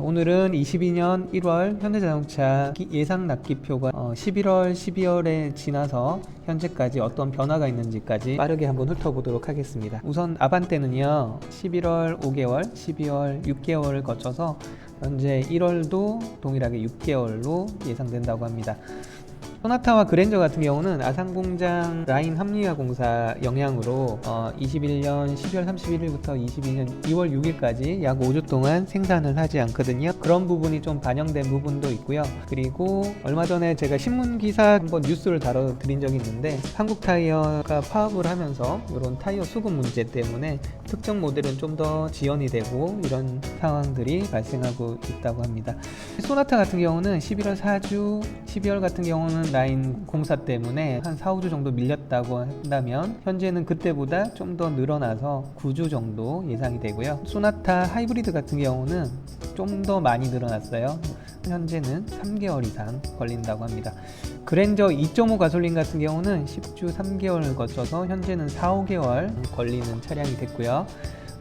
오늘은 22년 1월 현대자동차 예상 납기표가 11월, 12월에 지나서 현재까지 어떤 변화가 있는지까지 빠르게 한번 훑어보도록 하겠습니다. 우선 아반떼는요 11월 5개월, 12월 6개월을 거쳐서 현재 1월도 동일하게 6개월로 예상된다고 합니다. 소나타와 그랜저 같은 경우는 아산공장 라인 합리화 공사 영향으로 21년 12월 31일부터 22년 2월 6일까지 약 5주 동안 생산을 하지 않거든요. 그런 부분이 좀 반영된 부분도 있고요. 그리고 얼마 전에 제가 신문 기사 한번 뉴스를 다뤄드린 적이 있는데 한국타이어가 파업을 하면서 이런 타이어 수급 문제 때문에 특정 모델은 좀 더 지연이 되고 이런 상황들이 발생하고 있다고 합니다. 소나타 같은 경우는 11월 4주, 12월 같은 경우는 라인 공사 때문에 한 4, 5주 정도 밀렸다고 한다면 현재는 그때보다 좀 더 늘어나서 9주 정도 예상이 되고요. 소나타 하이브리드 같은 경우는 좀 더 많이 늘어났어요. 현재는 3개월 이상 걸린다고 합니다. 그랜저 2.5 가솔린 같은 경우는 10주 3개월을 거쳐서 현재는 4, 5개월 걸리는 차량이 됐고요.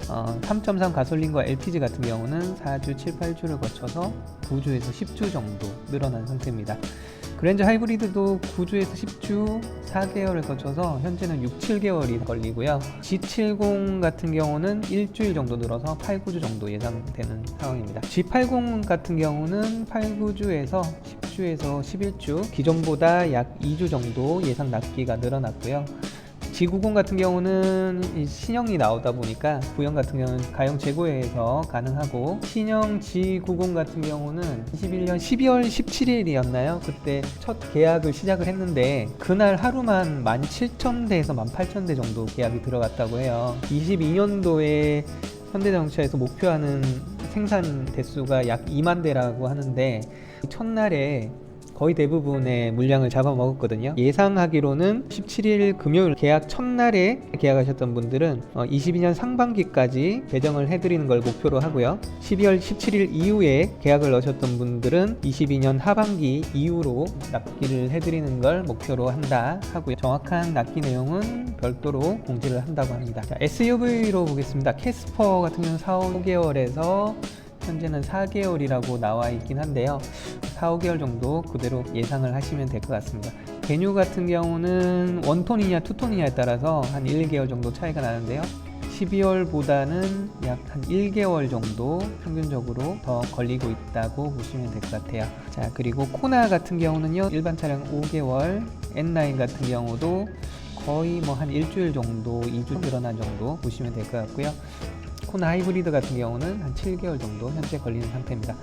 3.3 가솔린과 LPG 같은 경우는 4주, 7, 8주를 거쳐서 9주에서 10주 정도 늘어난 상태입니다. 그랜저 하이브리드도 9주에서 10주 4개월을 거쳐서 현재는 6, 7개월이 걸리고요. G70 같은 경우는 일주일 정도 늘어서 8, 9주 정도 예상되는 상황입니다. G80 같은 경우는 8, 9주에서 10주에서 11주, 기존보다 약 2주 정도 예상 납기가 늘어났고요. G90 같은 경우는 신형이 나오다 보니까 구형 같은 경우는 가형 재고에서 가능하고, 신형 G90 같은 경우는 21년 12월 17일이었나요? 그때 첫 계약을 시작을 했는데 그날 하루만 17,000대에서 18,000대 정도 계약이 들어갔다고 해요. 22년도에 현대자동차에서 목표하는 생산 대수가 약 2만 대라고 하는데 첫날에 거의 대부분의 물량을 잡아먹었거든요. 예상하기로는 17일 금요일 계약 첫날에 계약하셨던 분들은 22년 상반기까지 배정을 해드리는 걸 목표로 하고요. 12월 17일 이후에 계약을 넣으셨던 분들은 22년 하반기 이후로 납기를 해드리는 걸 목표로 한다 하고요. 정확한 납기 내용은 별도로 공지를 한다고 합니다. 자, SUV로 보겠습니다. 캐스퍼 같은 경우는 4, 5개월에서 현재는 4개월이라고 나와 있긴 한데요. 4, 5개월 정도 그대로 예상을 하시면 될 것 같습니다. 베뉴 같은 경우는 원톤이냐 투톤이냐에 따라서 한 1개월 정도 차이가 나는데요. 12월보다는 약 한 1개월 정도 평균적으로 더 걸리고 있다고 보시면 될 것 같아요. 자, 그리고 코나 같은 경우는요, 일반 차량 5개월, N9 같은 경우도 거의 뭐 한 일주일 정도, 2주 늘어난 정도 보시면 될 것 같고요. 코나 하이브리드 같은 경우는 한 7개월 정도 현재 걸리는 상태입니다.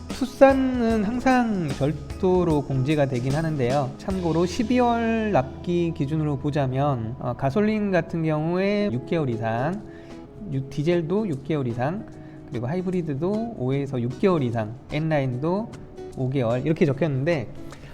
투싼은 항상 별도로 공지가 되긴 하는데요. 참고로 12월 납기 기준으로 보자면 가솔린 같은 경우에 6개월 이상, 디젤도 6개월 이상, 그리고 하이브리드도 5에서 6개월 이상, N9도 5개월 이렇게 적혔는데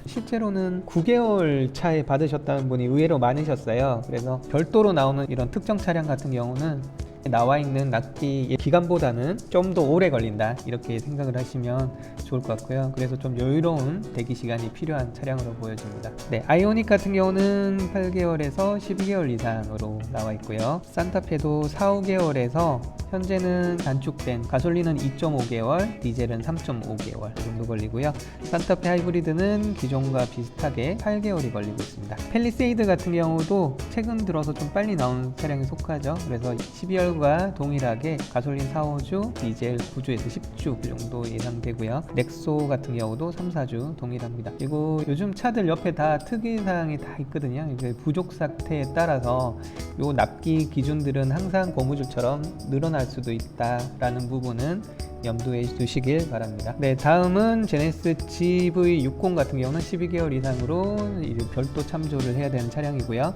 실제로는 9개월 차에 받으셨다는 분이 의외로 많으셨어요. 그래서 별도로 나오는 이런 특정 차량 같은 경우는 나와 있는 납기 기간보다는 좀 더 오래 걸린다 이렇게 생각을 하시면 좋을 것 같고요. 그래서 좀 여유로운 대기 시간이 필요한 차량으로 보여집니다. 네, 아이오닉 같은 경우는 8개월에서 12개월 이상으로 나와 있고요. 산타페도 4, 5개월에서 현재는 단축된 가솔린은 2.5개월, 디젤은 3.5개월 정도 걸리고요. 산타페 하이브리드는 기존과 비슷하게 8개월이 걸리고 있습니다. 팰리세이드 같은 경우도 최근 들어서 좀 빨리 나온 차량에 속하죠. 그래서 12월과 동일하게 가솔린 4, 5주, 디젤 9주에서 10주 그 정도 예상되고요. 넥소 같은 경우도 3, 4주 동일합니다. 그리고 요즘 차들 옆에 다 특이사항이 다 있거든요. 이제 부족 사태에 따라서 요 납기 기준들은 항상 고무줄처럼 늘어날 수도 있다라는 부분은 염두에 두시길 바랍니다. 네, 다음은 제네시스 GV60 같은 경우는 12개월 이상으로 이제 별도 참조를 해야 되는 차량이고요.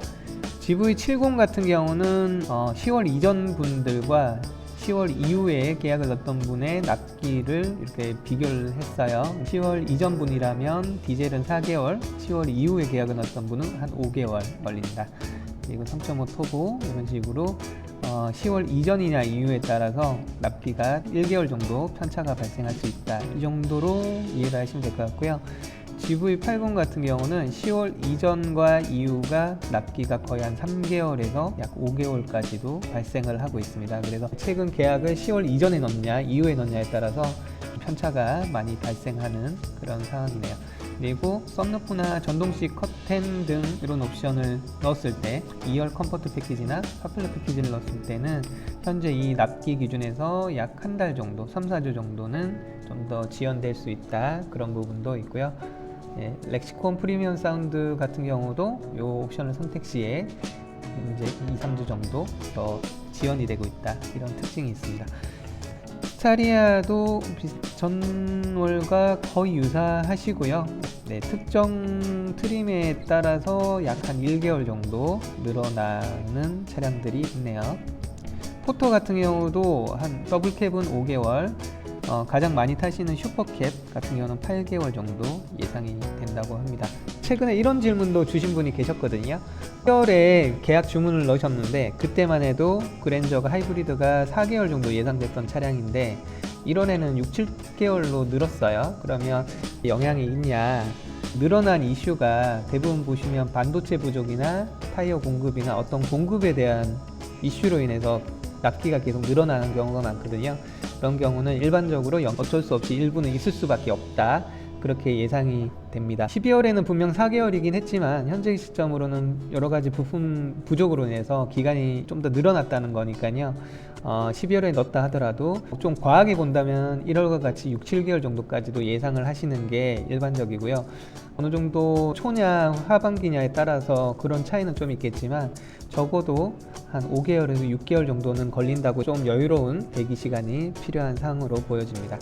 GV70 같은 경우는 10월 이전 분들과 10월 이후에 계약을 넣었던 분의 납기를 이렇게 비교를 했어요. 10월 이전 분이라면 디젤은 4개월, 10월 이후에 계약을 넣었던 분은 한 5개월 걸린다. 그리고 3.5 터보 이런 식으로 10월 이전이냐 이후에 따라서 납기가 1개월 정도 편차가 발생할 수 있다. 이 정도로 이해를 하시면 될 것 같고요. GV80 같은 경우는 10월 이전과 이후가 납기가 거의 한 3개월에서 약 5개월까지도 발생을 하고 있습니다. 그래서 최근 계약을 10월 이전에 넣냐 이후에 넣냐에 따라서 편차가 많이 발생하는 그런 상황이네요. 그리고 썬루프나 전동식 커튼 등 이런 옵션을 넣었을 때 2열 컴포트 패키지나 파퓰러 패키지를 넣었을 때는 현재 이 납기 기준에서 약 한 달 정도, 3, 4주 정도는 좀 더 지연될 수 있다, 그런 부분도 있고요. 예, 렉시콘 프리미엄 사운드 같은 경우도 이 옵션을 선택 시에 이제 2, 3주 정도 더 지연이 되고 있다, 이런 특징이 있습니다. 스타리아도 전월과 거의 유사하시고요. 네, 특정 트림에 따라서 약 한 1개월 정도 늘어나는 차량들이 있네요. 포터 같은 경우도 한 더블캡은 5개월, 가장 많이 타시는 슈퍼캡 같은 경우는 8개월 정도 예상이 된다고 합니다. 최근에 이런 질문도 주신 분이 계셨거든요. 10월에 계약 주문을 넣으셨는데 그때만 해도 그랜저가 하이브리드가 4개월 정도 예상됐던 차량인데 1월에는 6, 7개월로 늘었어요. 그러면 영향이 있냐? 늘어난 이슈가 대부분 보시면 반도체 부족이나 타이어 공급이나 어떤 공급에 대한 이슈로 인해서 납기가 계속 늘어나는 경우가 많거든요. 그런 경우는 일반적으로 어쩔 수 없이 일부는 있을 수밖에 없다, 그렇게 예상이 됩니다. 12월에는 분명 4개월이긴 했지만 현재 시점으로는 여러 가지 부품 부족으로 인해서 기간이 좀 더 늘어났다는 거니까요. 12월에 넣었다 하더라도 좀 과하게 본다면 1월과 같이 6, 7개월 정도까지도 예상을 하시는 게 일반적이고요. 어느 정도 초냐 하반기냐에 따라서 그런 차이는 좀 있겠지만 적어도 한 5개월에서 6개월 정도는 걸린다고, 좀 여유로운 대기 시간이 필요한 상황으로 보여집니다.